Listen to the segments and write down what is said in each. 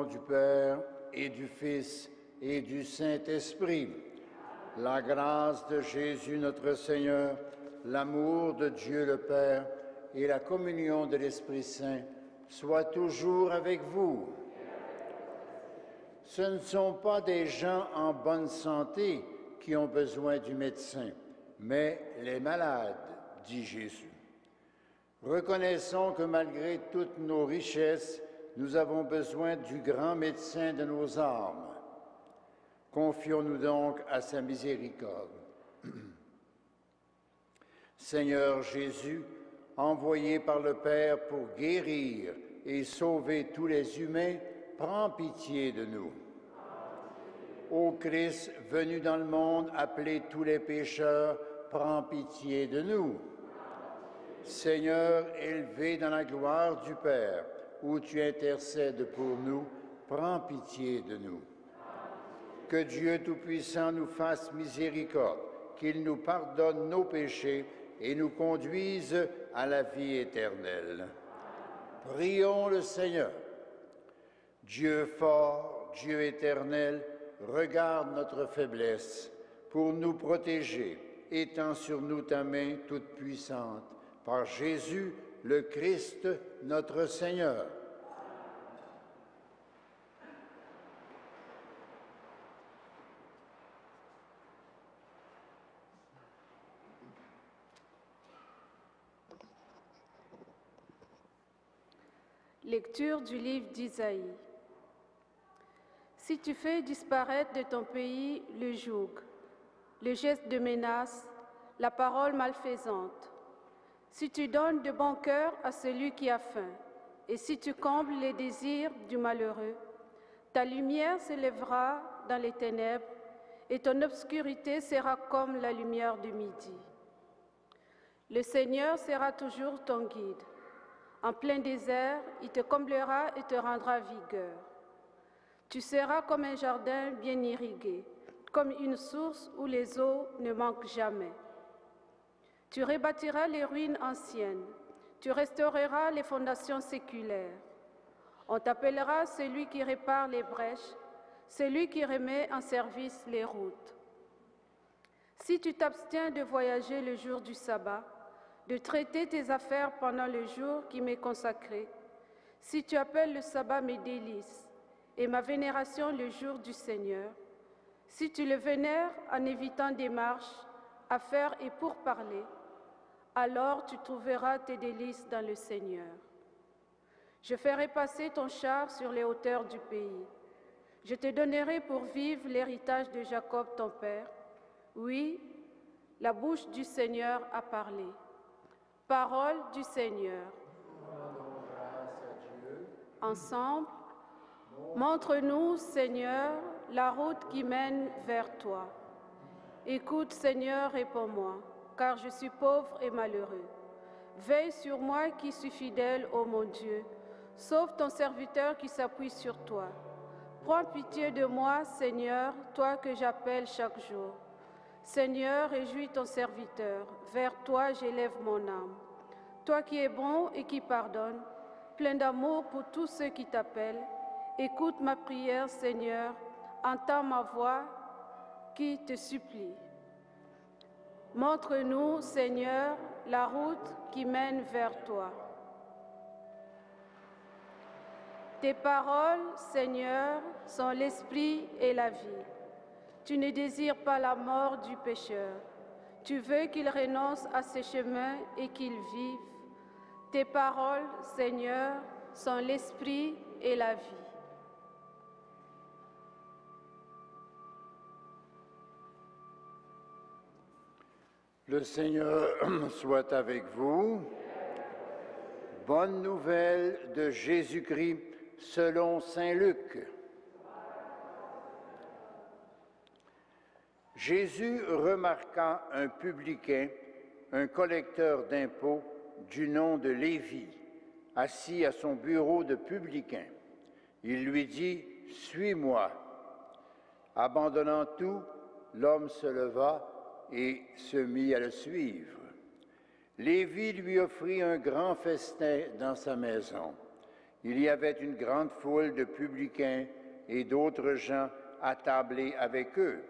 nom du Père et du Fils et du Saint-Esprit. La grâce de Jésus notre Seigneur, l'amour de Dieu le Père et la communion de l'Esprit Saint soient toujours avec vous. Ce ne sont pas des gens en bonne santé qui ont besoin du médecin, mais les malades, dit Jésus. Reconnaissons que malgré toutes nos richesses, nous avons besoin du grand médecin de nos âmes. Confions-nous donc à sa miséricorde. Seigneur Jésus, envoyé par le Père pour guérir et sauver tous les humains, prends pitié de nous. Ô Christ, venu dans le monde, appeler tous les pécheurs, prends pitié de nous. Seigneur, élevé dans la gloire du Père, où tu intercèdes pour nous, prends pitié de nous. Que Dieu Tout-Puissant nous fasse miséricorde, qu'il nous pardonne nos péchés et nous conduise à la vie éternelle. Prions le Seigneur. Dieu fort, Dieu éternel, regarde notre faiblesse pour nous protéger. Étends sur nous ta main toute puissante. Par Jésus, le Christ, notre Seigneur. Lecture du livre d'Isaïe. Si tu fais disparaître de ton pays le joug, le geste de menace, la parole malfaisante, si tu donnes de bon cœur à celui qui a faim, et si tu combles les désirs du malheureux, ta lumière s'élèvera dans les ténèbres, et ton obscurité sera comme la lumière du midi. Le Seigneur sera toujours ton guide. En plein désert, il te comblera et te rendra vigueur. Tu seras comme un jardin bien irrigué, comme une source où les eaux ne manquent jamais. Tu rebâtiras les ruines anciennes, tu restaureras les fondations séculaires. On t'appellera celui qui répare les brèches, celui qui remet en service les routes. Si tu t'abstiens de voyager le jour du sabbat, de traiter tes affaires pendant le jour qui m'est consacré, si tu appelles le sabbat mes délices et ma vénération le jour du Seigneur, si tu le vénères en évitant des marches, affaires et pourparlers, alors tu trouveras tes délices dans le Seigneur. Je ferai passer ton char sur les hauteurs du pays. Je te donnerai pour vivre l'héritage de Jacob ton père. Oui, la bouche du Seigneur a parlé. Parole du Seigneur. Ensemble, montre-nous, Seigneur, la route qui mène vers toi. Écoute, Seigneur, réponds-moi, car je suis pauvre et malheureux. Veille sur moi qui suis fidèle, ô mon Dieu. Sauve ton serviteur qui s'appuie sur toi. Prends pitié de moi, Seigneur, toi que j'appelle chaque jour. Seigneur, réjouis ton serviteur, vers toi j'élève mon âme. Toi qui es bon et qui pardonne, plein d'amour pour tous ceux qui t'appellent, écoute ma prière, Seigneur, entends ma voix qui te supplie. Montre-nous, Seigneur, la route qui mène vers toi. Tes paroles, Seigneur, sont l'esprit et la vie. Tu ne désires pas la mort du pécheur. Tu veux qu'il renonce à ses chemins et qu'il vive. Tes paroles, Seigneur, sont l'esprit et la vie. Le Seigneur soit avec vous. Bonne nouvelle de Jésus-Christ selon saint Luc. Jésus remarqua un publicain, un collecteur d'impôts du nom de Lévi, assis à son bureau de publicain. Il lui dit « Suis-moi ». Abandonnant tout, l'homme se leva et se mit à le suivre. Lévi lui offrit un grand festin dans sa maison. Il y avait une grande foule de publicains et d'autres gens attablés avec eux.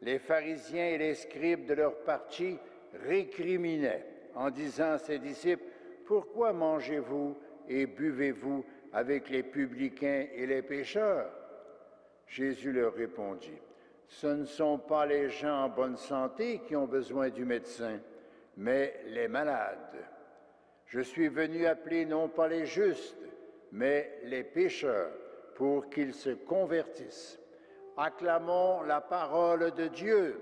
Les pharisiens et les scribes de leur parti récriminaient en disant à ses disciples, « Pourquoi mangez-vous et buvez-vous avec les publicains et les pécheurs ?» Jésus leur répondit, « Ce ne sont pas les gens en bonne santé qui ont besoin du médecin, mais les malades. Je suis venu appeler non pas les justes, mais les pécheurs, pour qu'ils se convertissent. » Acclamons la parole de Dieu.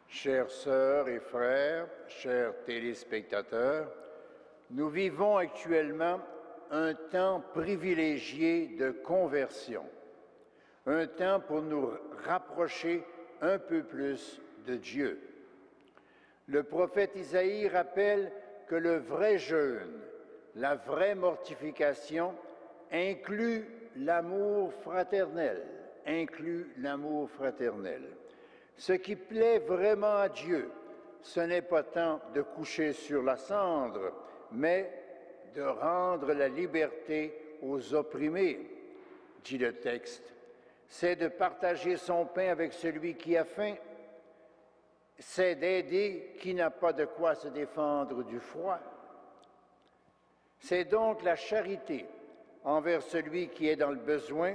Chères sœurs et frères, chers téléspectateurs, nous vivons actuellement un temps privilégié de conversion, un temps pour nous rapprocher un peu plus de Dieu. Le prophète Isaïe rappelle que le vrai jeûne, la vraie mortification, inclut l'amour fraternel, Ce qui plaît vraiment à Dieu, ce n'est pas tant de coucher sur la cendre, mais de rendre la liberté aux opprimés, dit le texte. C'est de partager son pain avec celui qui a faim, c'est d'aider qui n'a pas de quoi se défendre du froid. C'est donc la charité envers celui qui est dans le besoin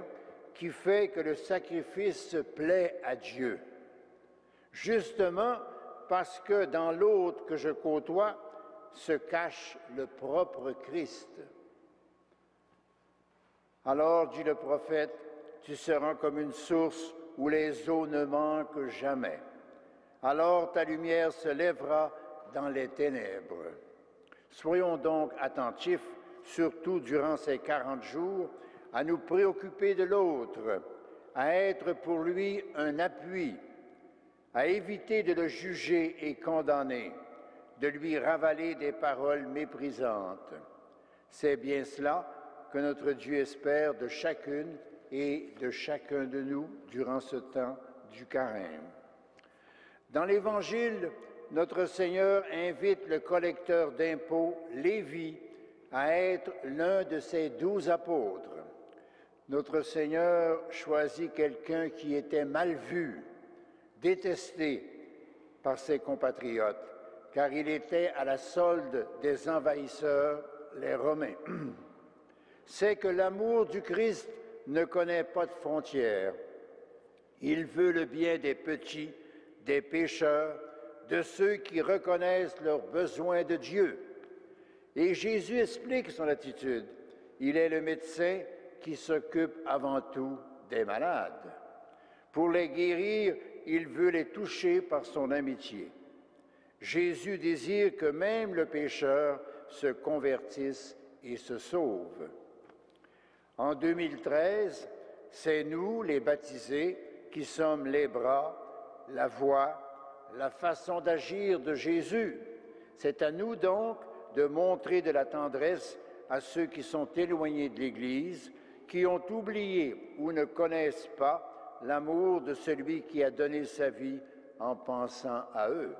qui fait que le sacrifice plaît à Dieu. Justement parce que dans l'autre que je côtoie se cache le propre Christ. Alors, dit le prophète, tu seras comme une source où les eaux ne manquent jamais. Alors ta lumière se lèvera dans les ténèbres. Soyons donc attentifs, surtout durant ces 40 jours, à nous préoccuper de l'autre, à être pour lui un appui, à éviter de le juger et condamner, de lui ravaler des paroles méprisantes. C'est bien cela que notre Dieu espère de chacune et de chacun de nous durant ce temps du carême. Dans l'Évangile, notre Seigneur invite le collecteur d'impôts, Lévi, à être l'un de ses 12 apôtres. Notre Seigneur choisit quelqu'un qui était mal vu, détesté par ses compatriotes, car il était à la solde des envahisseurs, les Romains. C'est que l'amour du Christ ne connaît pas de frontières. Il veut le bien des petits, des pécheurs, de ceux qui reconnaissent leurs besoins de Dieu. Et Jésus explique son attitude. Il est le médecin qui s'occupe avant tout des malades. Pour les guérir, il veut les toucher par son amitié. Jésus désire que même le pécheur se convertisse et se sauve. En 2013, c'est nous, les baptisés, qui sommes les bras, la voix, la façon d'agir de Jésus. C'est à nous donc de montrer de la tendresse à ceux qui sont éloignés de l'Église, qui ont oublié ou ne connaissent pas l'amour de celui qui a donné sa vie en pensant à eux.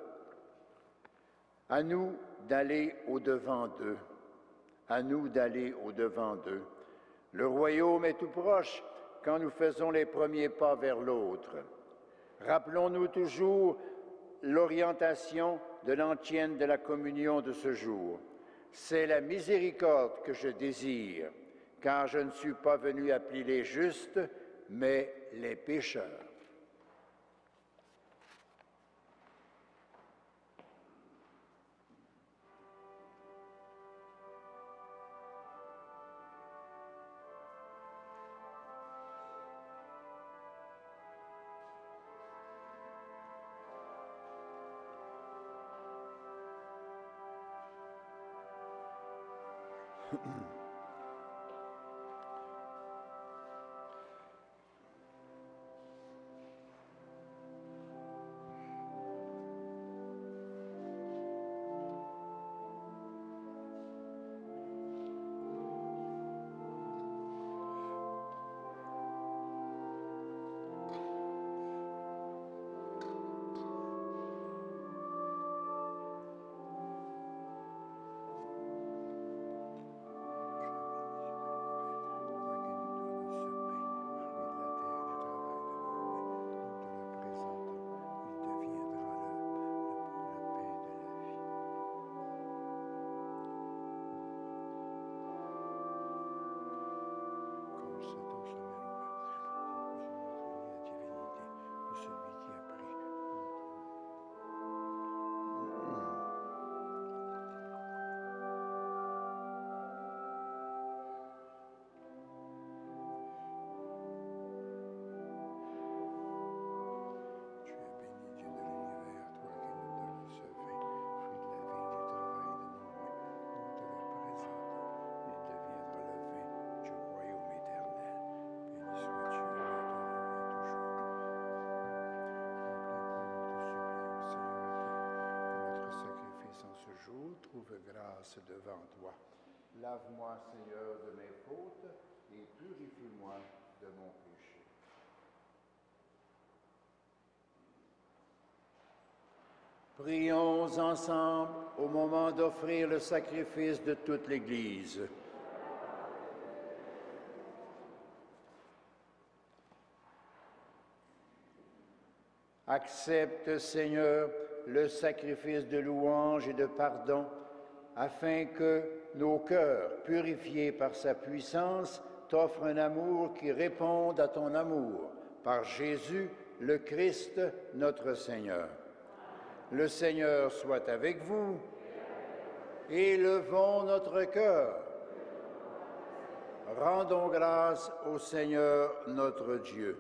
À nous d'aller au-devant d'eux. À nous d'aller au-devant d'eux. Le royaume est tout proche quand nous faisons les premiers pas vers l'autre. Rappelons-nous toujours l'orientation de l'antienne de la communion de ce jour. C'est la miséricorde que je désire, car je ne suis pas venu appeler les justes, mais les pécheurs. trouve grâce devant toi. Lave-moi, Seigneur, de mes fautes et purifie-moi de mon péché. Prions ensemble au moment d'offrir le sacrifice de toute l'Église. Accepte, Seigneur, le sacrifice de louange et de pardon, afin que nos cœurs, purifiés par sa puissance, t'offrent un amour qui réponde à ton amour, par Jésus, le Christ, notre Seigneur. Le Seigneur soit avec vous. Élevons notre cœur. Rendons grâce au Seigneur notre Dieu.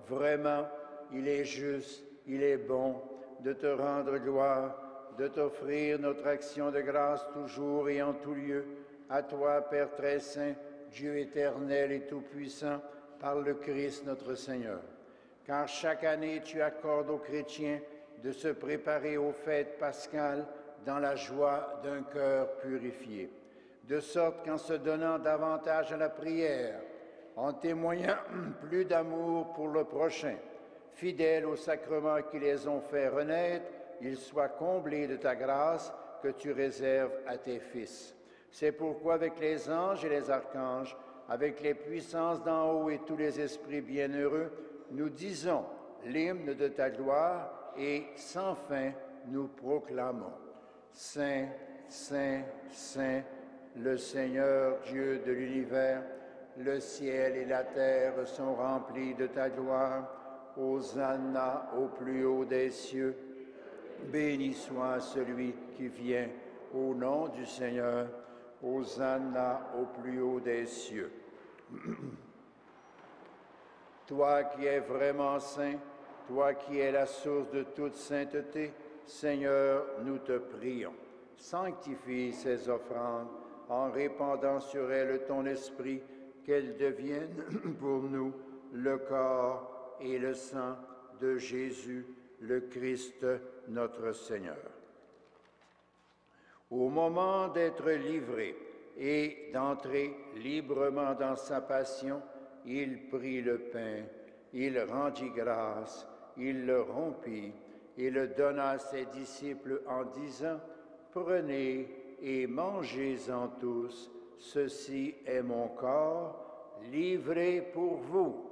Vraiment, il est juste, il est bon de te rendre gloire, de t'offrir notre action de grâce toujours et en tout lieu, à toi, Père très saint, Dieu éternel et tout-puissant, par le Christ notre Seigneur. Car chaque année, tu accordes aux chrétiens de se préparer aux fêtes pascales dans la joie d'un cœur purifié, de sorte qu'en se donnant davantage à la prière, en témoignant plus d'amour pour le prochain, fidèles aux sacrements qui les ont fait renaître, ils soient comblés de ta grâce que tu réserves à tes fils. C'est pourquoi avec les anges et les archanges, avec les puissances d'en haut et tous les esprits bienheureux, nous disons l'hymne de ta gloire et sans fin nous proclamons. Saint, Saint, Saint, le Seigneur Dieu de l'univers, le ciel et la terre sont remplis de ta gloire. Hosanna au plus haut des cieux. Béni soit celui qui vient au nom du Seigneur. Hosanna au plus haut des cieux. Toi qui es vraiment saint, toi qui es la source de toute sainteté, Seigneur, nous te prions. Sanctifie ces offrandes en répandant sur elles ton esprit, qu'elles deviennent pour nous le corps et le sang de Jésus, le Christ, notre Seigneur. Au moment d'être livré et d'entrer librement dans sa passion, il prit le pain, il rendit grâce, il le rompit et le donna à ses disciples en disant « Prenez et mangez-en tous, ceci est mon corps, livré pour vous. »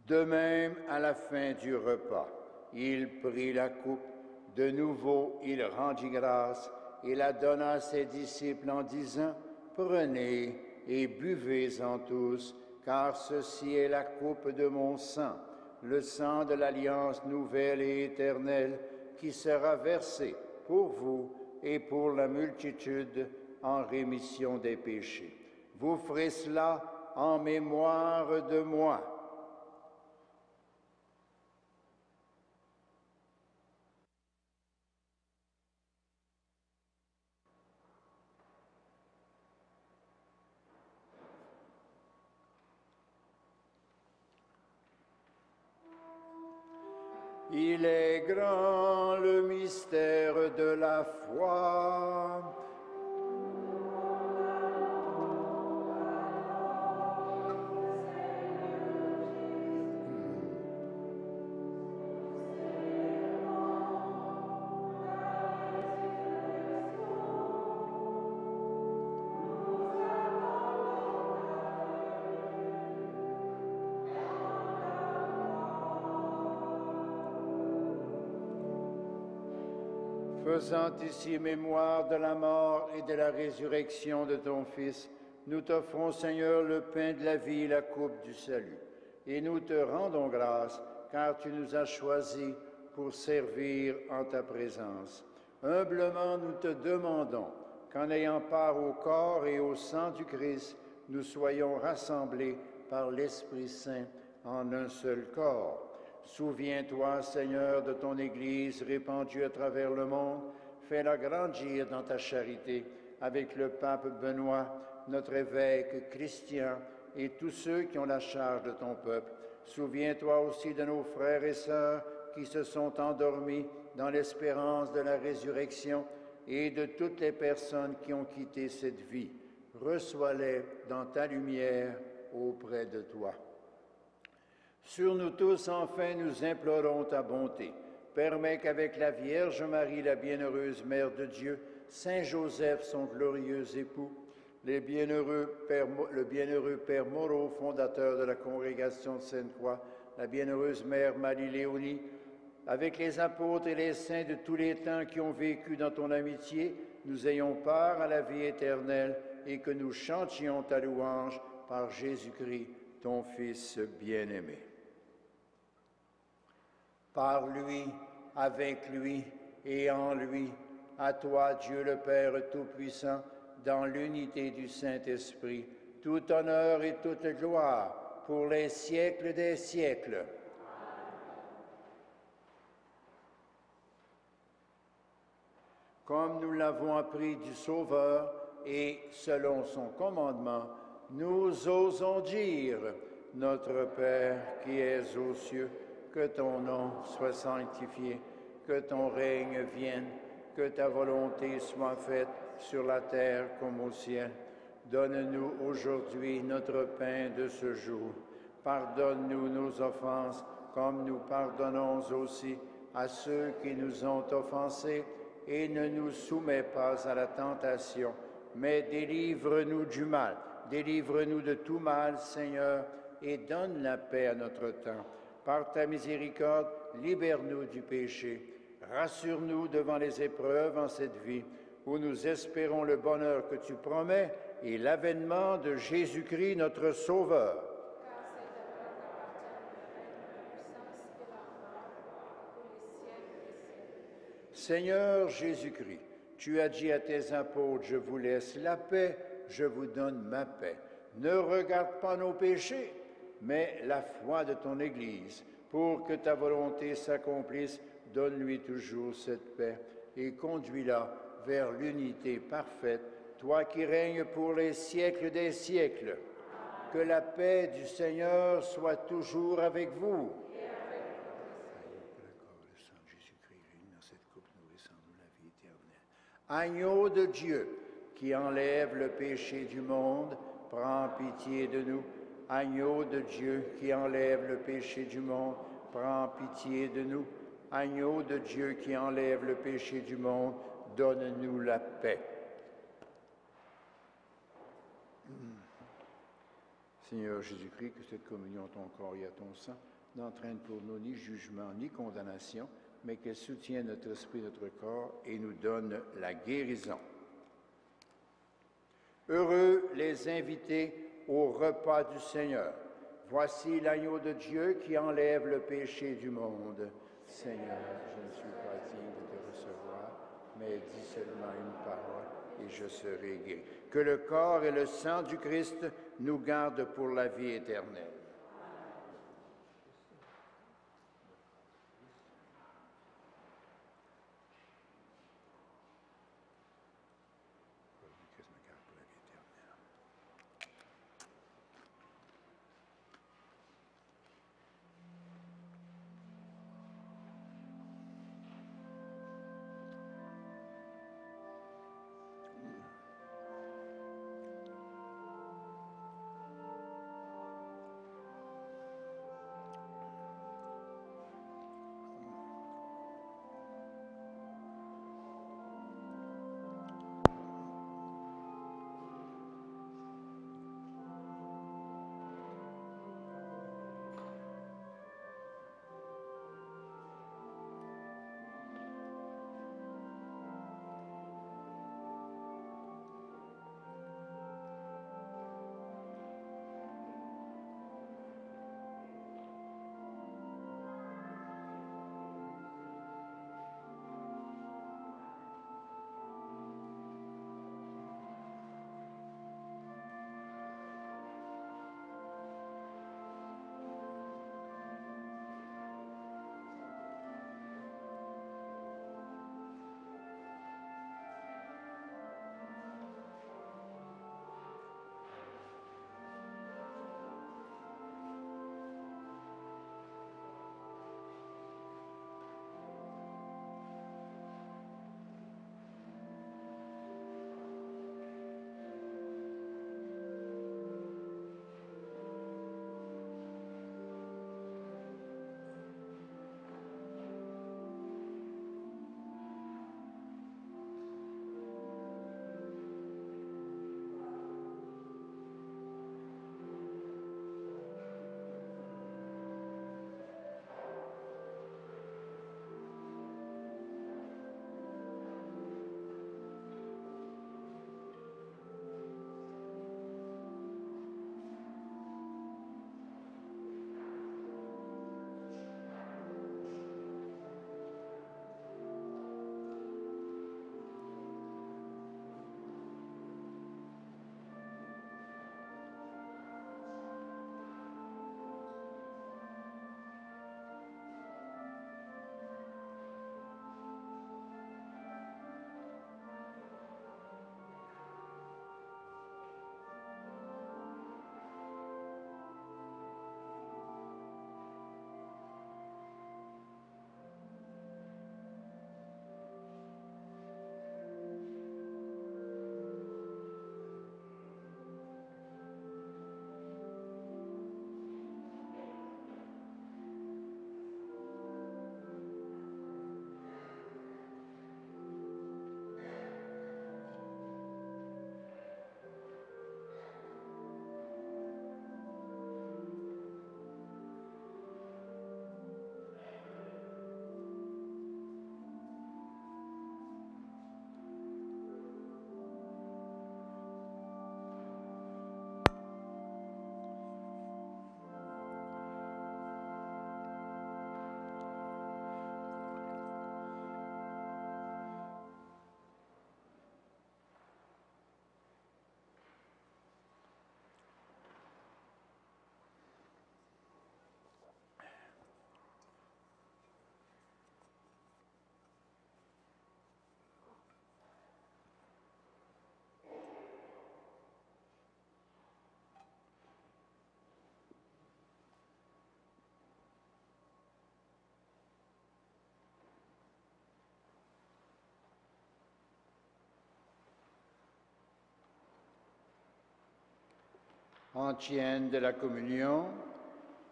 De même, à la fin du repas, il prit la coupe, de nouveau il rendit grâce et la donna à ses disciples en disant « Prenez et buvez-en tous, car ceci est la coupe de mon sang, le sang de l'alliance nouvelle et éternelle, qui sera versé pour vous et pour la multitude en rémission des péchés. Vous ferez cela en mémoire de moi. » Il est grand le mystère de la foi. Faisant ici mémoire de la mort et de la résurrection de ton Fils, nous t'offrons, Seigneur, le pain de la vie et la coupe du salut. Et nous te rendons grâce, car tu nous as choisis pour servir en ta présence. Humblement, nous te demandons qu'en ayant part au corps et au sang du Christ, nous soyons rassemblés par l'Esprit Saint en un seul corps. Souviens-toi, Seigneur, de ton Église répandue à travers le monde. Fais-la grandir dans ta charité avec le pape Benoît, notre évêque Christian et tous ceux qui ont la charge de ton peuple. Souviens-toi aussi de nos frères et sœurs qui se sont endormis dans l'espérance de la résurrection et de toutes les personnes qui ont quitté cette vie. Reçois-les dans ta lumière auprès de toi. Sur nous tous, enfin, nous implorons ta bonté. Permets qu'avec la Vierge Marie, la bienheureuse Mère de Dieu, Saint Joseph, son glorieux époux, le bienheureux Père Moreau, fondateur de la Congrégation de Sainte-Croix, la bienheureuse Mère Marie-Léonie, avec les apôtres et les saints de tous les temps qui ont vécu dans ton amitié, nous ayons part à la vie éternelle et que nous chantions ta louange par Jésus-Christ, ton Fils bien-aimé. Par lui, avec lui et en lui, à toi, Dieu le Père Tout-Puissant, dans l'unité du Saint-Esprit, tout honneur et toute gloire pour les siècles des siècles. Comme nous l'avons appris du Sauveur et selon son commandement, nous osons dire, Notre Père qui es aux cieux, que ton nom soit sanctifié, que ton règne vienne, que ta volonté soit faite sur la terre comme au ciel. Donne-nous aujourd'hui notre pain de ce jour. Pardonne-nous nos offenses, comme nous pardonnons aussi à ceux qui nous ont offensés, et ne nous soumets pas à la tentation, mais délivre-nous du mal. Délivre-nous de tout mal, Seigneur, et donne la paix à notre temps. Par ta miséricorde, libère-nous du péché. Rassure-nous devant les épreuves en cette vie, où nous espérons le bonheur que tu promets et l'avènement de Jésus-Christ, notre Sauveur. Seigneur Jésus-Christ, tu as dit à tes apôtres, je vous laisse la paix, je vous donne ma paix. Ne regarde pas nos péchés, mais la foi de ton Église. Pour que ta volonté s'accomplisse, donne-lui toujours cette paix et conduis-la vers l'unité parfaite, toi qui règnes pour les siècles des siècles. Que la paix du Seigneur soit toujours avec vous. Agneau de Dieu, qui enlève le péché du monde, prends pitié de nous. Agneau de Dieu, qui enlève le péché du monde, prends pitié de nous. Agneau de Dieu, qui enlève le péché du monde, donne-nous la paix. Seigneur Jésus-Christ, que cette communion à ton corps et à ton sang n'entraîne pour nous ni jugement ni condamnation, mais qu'elle soutienne notre esprit, notre corps et nous donne la guérison. Heureux les invités au repas du Seigneur. Voici l'agneau de Dieu qui enlève le péché du monde. Seigneur, je ne suis pas digne de te recevoir, mais dis seulement une parole et je serai guéri. Que le corps et le sang du Christ nous gardent pour la vie éternelle. en tienne de la communion.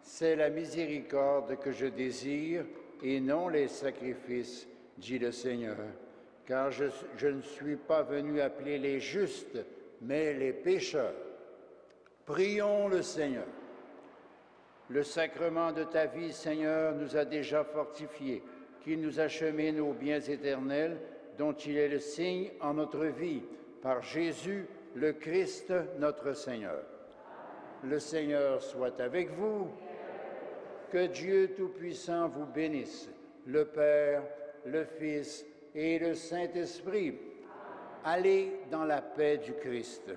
C'est la miséricorde que je désire et non les sacrifices, dit le Seigneur, car je ne suis pas venu appeler les justes, mais les pécheurs. Prions le Seigneur. Le sacrement de ta vie, Seigneur, nous a déjà fortifiés, qu'il nous achemine aux biens éternels dont il est le signe en notre vie, par Jésus, le Christ, notre Seigneur. Le Seigneur soit avec vous. Que Dieu Tout-Puissant vous bénisse, le Père, le Fils et le Saint-Esprit. Allez dans la paix du Christ.